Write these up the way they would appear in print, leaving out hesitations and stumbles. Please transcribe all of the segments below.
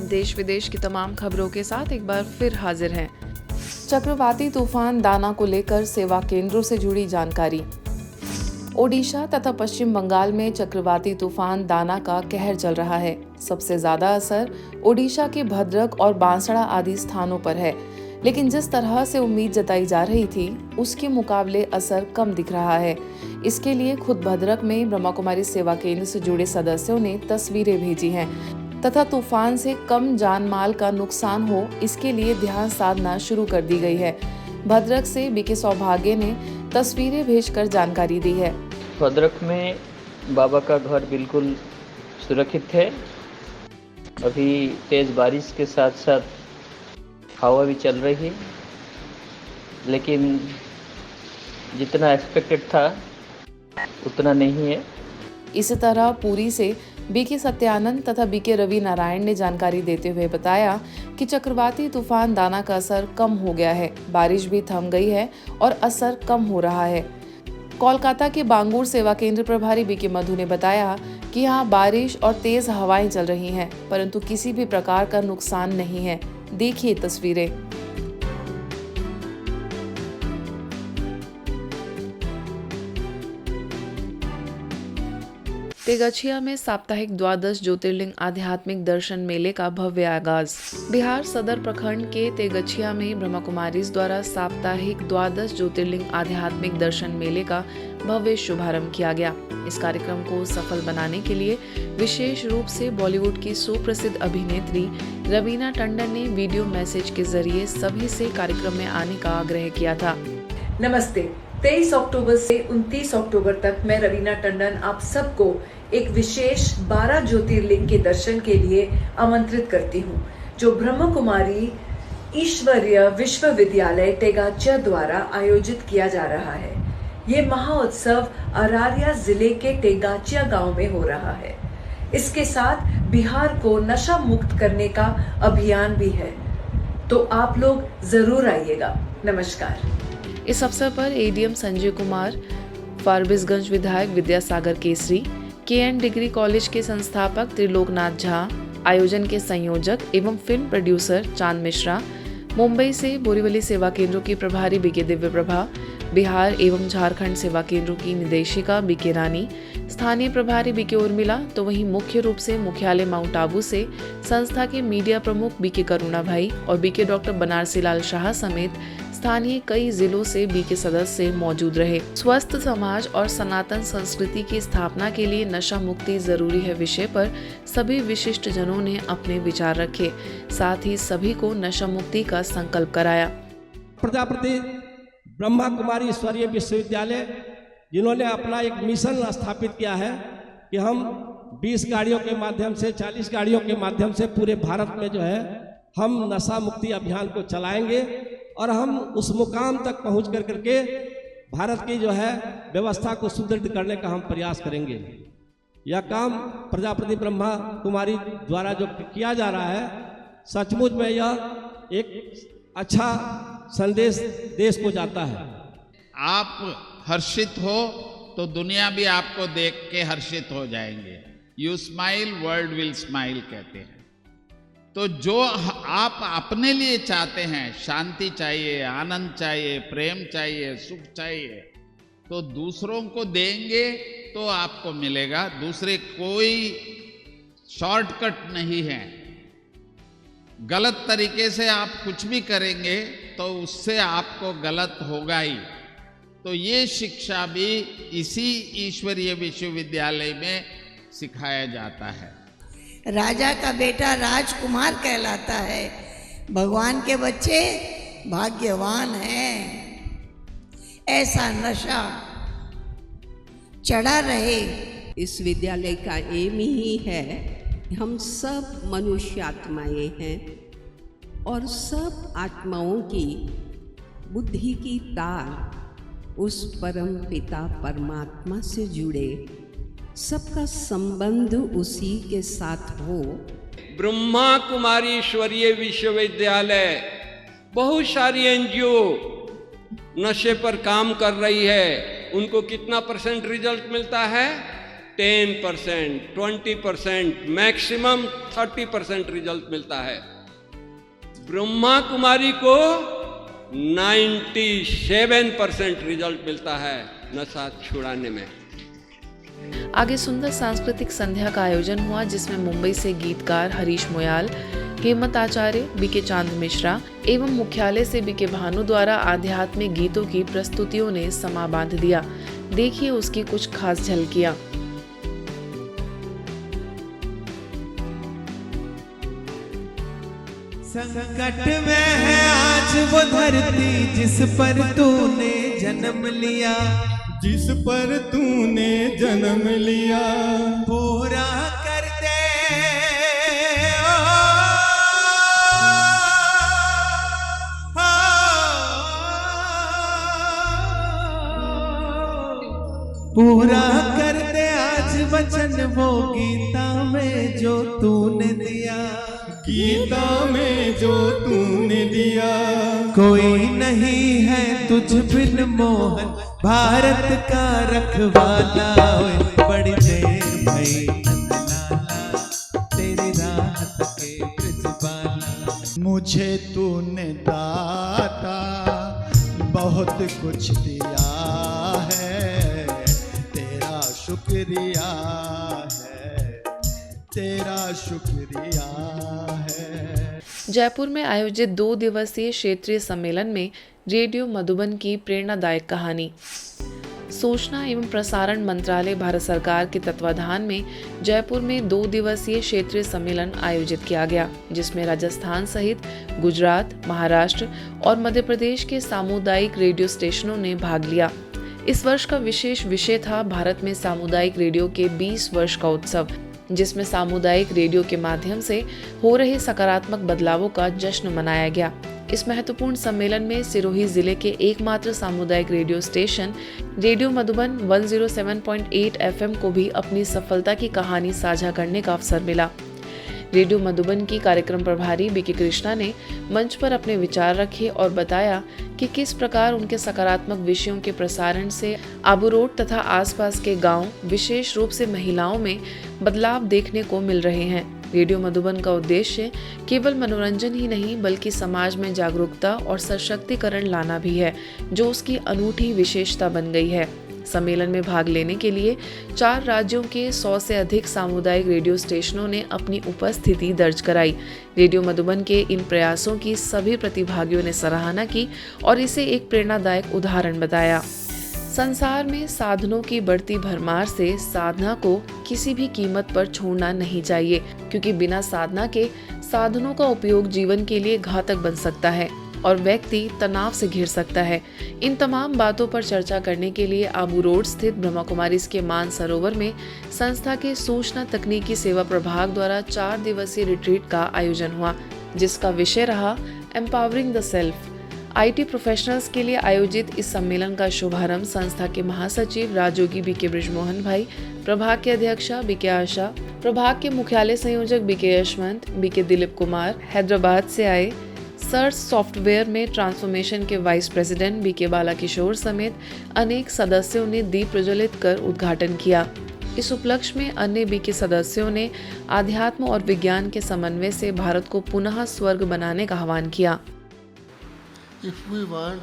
देश विदेश की तमाम खबरों के साथ एक बार फिर हाजिर हैं। चक्रवाती तूफान दाना को लेकर सेवा केंद्रों से जुड़ी जानकारी। ओडिशा तथा पश्चिम बंगाल में चक्रवाती तूफान दाना का कहर चल रहा है। सबसे ज्यादा असर ओडिशा के भद्रक और बांसड़ा आदि स्थानों पर है, लेकिन जिस तरह से उम्मीद जताई जा रही थी उसके मुकाबले असर कम दिख रहा है। इसके लिए खुद भद्रक में ब्रह्मा कुमारी सेवा केंद्र से जुड़े सदस्यों ने तस्वीरें भेजी हैं तथा तूफान से कम जान माल का नुकसान हो इसके लिए ध्यान साधना शुरू कर दी गई है। भद्रक से बीके सौभाग्य ने तस्वीरें भेजकर जानकारी दी है। भद्रक में बाबा का घर बिल्कुल सुरक्षित है। अभी तेज बारिश के साथ साथ हवा भी चल रही है, लेकिन जितना एक्सपेक्टेड था उतना नहीं है। इसी तरह पुरी से बीके सत्यानंद तथा बीके रवि नारायण ने जानकारी देते हुए बताया कि चक्रवाती तूफान दाना का असर कम हो गया है, बारिश भी थम गई है और असर कम हो रहा है। कोलकाता के बांगूर सेवा केंद्र प्रभारी बीके मधु ने बताया कि यहाँ बारिश और तेज हवाएं चल रही हैं, परंतु किसी भी प्रकार का नुकसान नहीं है। देखिए तस्वीरें। तेगछिया में साप्ताहिक द्वादश ज्योतिर्लिंग आध्यात्मिक दर्शन मेले का भव्य आगाज। बिहार सदर प्रखंड के तेगछिया में ब्रह्मा कुमारीज द्वारा साप्ताहिक द्वादश ज्योतिर्लिंग आध्यात्मिक दर्शन मेले का भव्य शुभारंभ किया गया। इस कार्यक्रम को सफल बनाने के लिए विशेष रूप से बॉलीवुड की सुप्रसिद्ध अभिनेत्री रवीना टंडन ने वीडियो मैसेज के जरिए सभी से कार्यक्रम में आने का आग्रह किया था। नमस्ते। 23 अक्टूबर से 29 अक्टूबर तक मैं रवीना टंडन आप सबको एक विशेष 12 ज्योतिर्लिंग के दर्शन के लिए आमंत्रित करती हूँ, जो ब्रह्म कुमारी ईश्वरीय विश्वविद्यालय टेगाचिया द्वारा आयोजित किया जा रहा है। ये महोत्सव अरारिया जिले के टेगाचिया गांव में हो रहा है। इसके साथ बिहार को नशा मुक्त करने का अभियान भी है, तो आप लोग जरूर आइएगा। नमस्कार। इस अवसर पर एडीएम संजय कुमार, फारबिसगंज विधायक Vidyasagar Kesari, KN degree college के संस्थापक त्रिलोकनाथ झा, आयोजन के संयोजक एवं फिल्म प्रोड्यूसर चांद मिश्रा, मुंबई से बोरीवली सेवा केंद्रों की प्रभारी बीके दिव्य प्रभा, बिहार एवं झारखंड सेवा केंद्रों की निदेशिका बीके रानी, स्थानीय प्रभारी बीके उर्मिला, तो वहीं मुख्य रूप से मुख्यालय माउंट आबू से संस्था के मीडिया प्रमुख बीके करुणा भाई और बीके डॉक्टर बनारसी लाल शाह समेत स्थानीय कई जिलों से बीके सदस्य मौजूद रहे। स्वस्थ समाज और सनातन संस्कृति की स्थापना के लिए नशा मुक्ति जरूरी है विषय पर सभी विशिष्ट जनों ने अपने विचार रखे, साथ ही सभी को नशा मुक्ति का संकल्प कराया। प्रजापति ब्रह्मा कुमारी ईश्वरीय विश्वविद्यालय, जिन्होंने अपना एक मिशन स्थापित किया है कि हम 20 गाड़ियों के माध्यम से 40 गाड़ियों के माध्यम से पूरे भारत में जो है हम नशा मुक्ति अभियान को चलाएंगे और हम उस मुकाम तक पहुंच कर करके भारत की जो है व्यवस्था को सुदृढ़ करने का हम प्रयास करेंगे। यह काम प्रजापति ब्रह्मा कुमारी द्वारा जो किया जा रहा है, सचमुच में यह एक अच्छा संदेश देश को जाता है। आप हर्षित हो तो दुनिया भी आपको देख के हर्षित हो जाएंगे। You smile world will smile कहते हैं। तो जो आप अपने लिए चाहते हैं, शांति चाहिए, आनंद चाहिए, प्रेम चाहिए, सुख चाहिए, तो दूसरों को देंगे तो आपको मिलेगा। दूसरे कोई शॉर्टकट नहीं है। गलत तरीके से आप कुछ भी करेंगे तो उससे आपको गलत होगा ही। तो ये शिक्षा भी इसी ईश्वरीय विश्वविद्यालय में सिखाया जाता है। राजा का बेटा राजकुमार कहलाता है। भगवान के बच्चे भाग्यवान हैं। ऐसा नशा चढ़ा रहे। इस विद्यालय का एम ही है, हम सब मनुष्य आत्माएं हैं और सब आत्माओं की बुद्धि की तार उस परम पिता परमात्मा से जुड़े, सबका संबंध उसी के साथ हो। ब्रह्मा कुमारी ईश्वरीय विश्वविद्यालय बहुत सारी एनजीओ नशे पर काम कर रही है। उनको कितना % रिजल्ट मिलता है? 10%, 20%, मैक्सिमम 30% रिजल्ट मिलता है। ब्रह्मा कुमारी को 97% रिजल्ट मिलता है नशा छुड़ाने में। आगे सुंदर सांस्कृतिक संध्या का आयोजन हुआ, जिसमें मुंबई से गीतकार हरीश मोयाल, हेमंत आचार्य, बीके चांद मिश्रा एवं मुख्यालय से बीके भानु द्वारा आध्यात्मिक गीतों की प्रस्तुतियों ने समा बांध दिया। देखिए उसकी कुछ खास झलकियां। संकट में है आज वो धरती जिस पर तूने जन्म लिया, जिस पर तूने जन्म लिया, पूरा कर दे पूरा कर दे आज वचन वो गीता में जो तूने दिया, गीता में जो तूने दिया। कोई नहीं है तुझ बिन मोहन भारत का रखवाला, बड़ी देर भई नंदलाला तेरी राहत के ब्रजबाला। मुझे तूने दाता बहुत कुछ दिया है, तेरा शुक्रिया है, तेरा शुक्रिया है। जयपुर में आयोजित 2 दिवसीय क्षेत्रीय सम्मेलन में रेडियो मधुबन की प्रेरणादायक कहानी। सूचना एवं प्रसारण मंत्रालय भारत सरकार के तत्वाधान में जयपुर में 2 दिवसीय क्षेत्रीय सम्मेलन आयोजित किया गया, जिसमें राजस्थान सहित गुजरात, महाराष्ट्र और मध्य प्रदेश के सामुदायिक रेडियो स्टेशनों ने भाग लिया। इस वर्ष का विशेष विषय था भारत में सामुदायिक रेडियो के 20 वर्ष का उत्सव, जिसमें सामुदायिक रेडियो के माध्यम से हो रहे सकारात्मक बदलावों का जश्न मनाया गया। इस महत्वपूर्ण सम्मेलन में सिरोही जिले के एकमात्र सामुदायिक radio station radio Madhuban 107.8 FM को भी अपनी सफलता की कहानी साझा करने का अवसर मिला। रेडियो मधुबन की कार्यक्रम प्रभारी बीके कृष्णा ने मंच पर अपने विचार रखे और बताया कि किस प्रकार उनके सकारात्मक विषयों के प्रसारण से आबू रोड तथा आसपास के गांव, विशेष रूप से महिलाओं में बदलाव देखने को मिल रहे हैं। रेडियो मधुबन का उद्देश्य केवल मनोरंजन ही नहीं बल्कि समाज में जागरूकता और सशक्तिकरण लाना भी है, जो उसकी अनूठी विशेषता बन गई है। सम्मेलन में भाग लेने के लिए 4 राज्यों के 100 से अधिक सामुदायिक रेडियो स्टेशनों ने अपनी उपस्थिति दर्ज कराई। रेडियो मधुबन के इन प्रयासों की सभी प्रतिभागियों ने सराहना की और इसे एक प्रेरणादायक उदाहरण बताया। संसार में साधनों की बढ़ती भरमार से साधना को किसी भी कीमत पर छोड़ना नहीं चाहिए, क्योंकि बिना साधना के साधनों का उपयोग जीवन के लिए घातक बन सकता है और व्यक्ति तनाव से घिर सकता है। इन तमाम बातों पर चर्चा करने के लिए आबू रोड स्थित ब्रह्मा कुमारीज के मान सरोवर में संस्था के सूचना तकनीकी सेवा प्रभाग द्वारा 4 दिवसीय रिट्रीट का आयोजन हुआ, जिसका विषय रहा empowering the self. IT professionals के लिए आयोजित इस सम्मेलन का शुभारंभ संस्था के महासचिव राजयोगी बीके बृजमोहन भाई, प्रभाग के अध्यक्षा बीके आशा, प्रभाग के मुख्यालय संयोजक बीके यशवंत, बीके दिलीप कुमार, हैदराबाद से आए सर्च सॉफ्टवेयर में ट्रांसफॉर्मेशन के वाइस प्रेसिडेंट बीके बाला किशोर समेत अनेक सदस्यों ने दीप प्रज्वलित कर उद्घाटन किया। इस उपलक्ष्य में अन्य बीके सदस्यों ने आध्यात्म और विज्ञान के समन्वय से भारत को पुनः स्वर्ग बनाने का आह्वान किया। If we want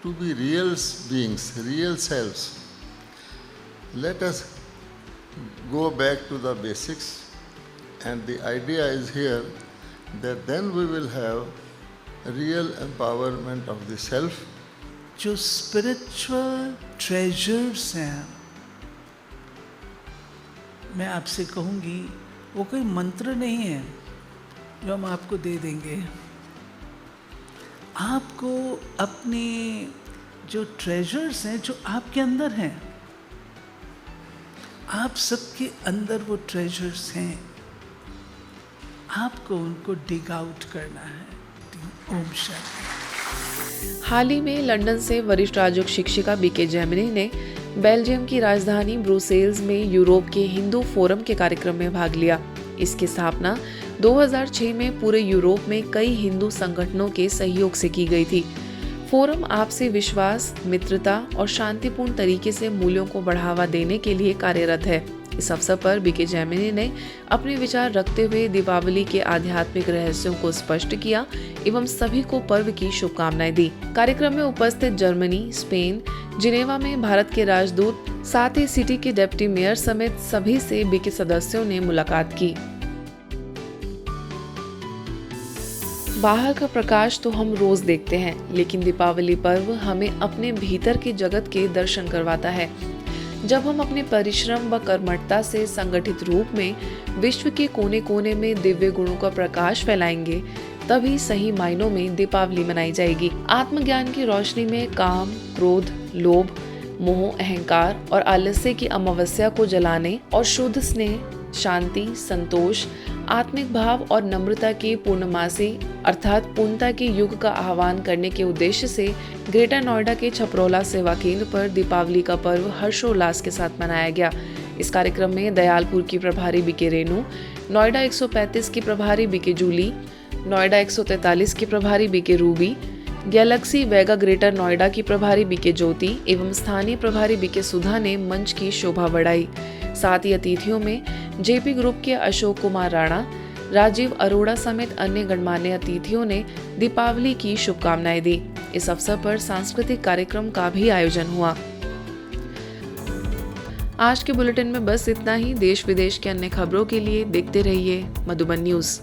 to be real beings, real selves, let us go back to the basics, and the idea is here that then we will have real empowerment of the self. जो spiritual treasures हैं, मैं आपसे कहूँगी वो कोई मंत्र नहीं है जो हम आपको दे देंगे। आपको अपने जो ट्रेजर्स हैं जो आपके अंदर हैं, आप सबके अंदर वो ट्रेजर्स हैं, आपको उनको डिग आउट करना है। ओम शांति। हाल ही में लंदन से वरिष्ठ राजयोग शिक्षिका बीके जैमिनी ने बेल्जियम की राजधानी ब्रुसेल्स में यूरोप के हिंदू फोरम के कार्यक्रम में भाग लिया। इसकी स्थापना 2006 में पूरे यूरोप में कई हिंदू संगठनों के सहयोग से की गई थी। फोरम आपसी विश्वास, मित्रता और शांतिपूर्ण तरीके से मूल्यों को बढ़ावा देने के लिए कार्यरत है। इस अवसर पर बीके जैमिनी ने अपने विचार रखते हुए दीपावली के आध्यात्मिक रहस्यों को स्पष्ट किया एवं सभी को पर्व की शुभकामनाएं दी। कार्यक्रम में उपस्थित जर्मनी, स्पेन, जिनेवा में भारत के राजदूत, साथ ही सिटी के डिप्टी मेयर समेत सभी से बीके सदस्यों ने मुलाकात की। बाहर का प्रकाश तो हम रोज देखते हैं, लेकिन दीपावली पर्व हमें अपने भीतर के जगत के दर्शन करवाता है। जब हम अपने परिश्रम व कर्मठता से संगठित रूप में विश्व के कोने कोने में दिव्य गुणों का प्रकाश फैलाएंगे, तभी सही मायनों में दीपावली मनाई जाएगी। आत्मज्ञान की रोशनी में काम, क्रोध, लोभ, मोह, अहंकार और आलस्य की अमावस्या को जलाने और शुद्ध स्नेह, शांति, संतोष, आत्मिक भाव और नम्रता की पूर्णमासी अर्थात पूर्णता के युग का आह्वान करने के उद्देश्य से ग्रेटर नोएडा के छपरोला सेवा केंद्र पर दीपावली का पर्व हर्षोल्लास के साथ मनाया गया। इस कार्यक्रम में दयालपुर की प्रभारी बीके रेणु, नोएडा 135 की प्रभारी बीके जूली, नोएडा 143 की प्रभारी बीके रूबी, गैलेक्सी वेगा ग्रेटर नोएडा की प्रभारी बीके ज्योति एवं स्थानीय प्रभारी बीके सुधा ने मंच की शोभा बढ़ाई। साथ ही अतिथियों में जेपी ग्रुप के अशोक कुमार राणा, राजीव अरोड़ा समेत अन्य गणमान्य अतिथियों ने दीपावली की शुभकामनाएं दी। इस अवसर पर सांस्कृतिक कार्यक्रम का भी आयोजन हुआ। आज के बुलेटिन में बस इतना ही। देश विदेश के अन्य खबरों के लिए देखते रहिए मधुबन न्यूज।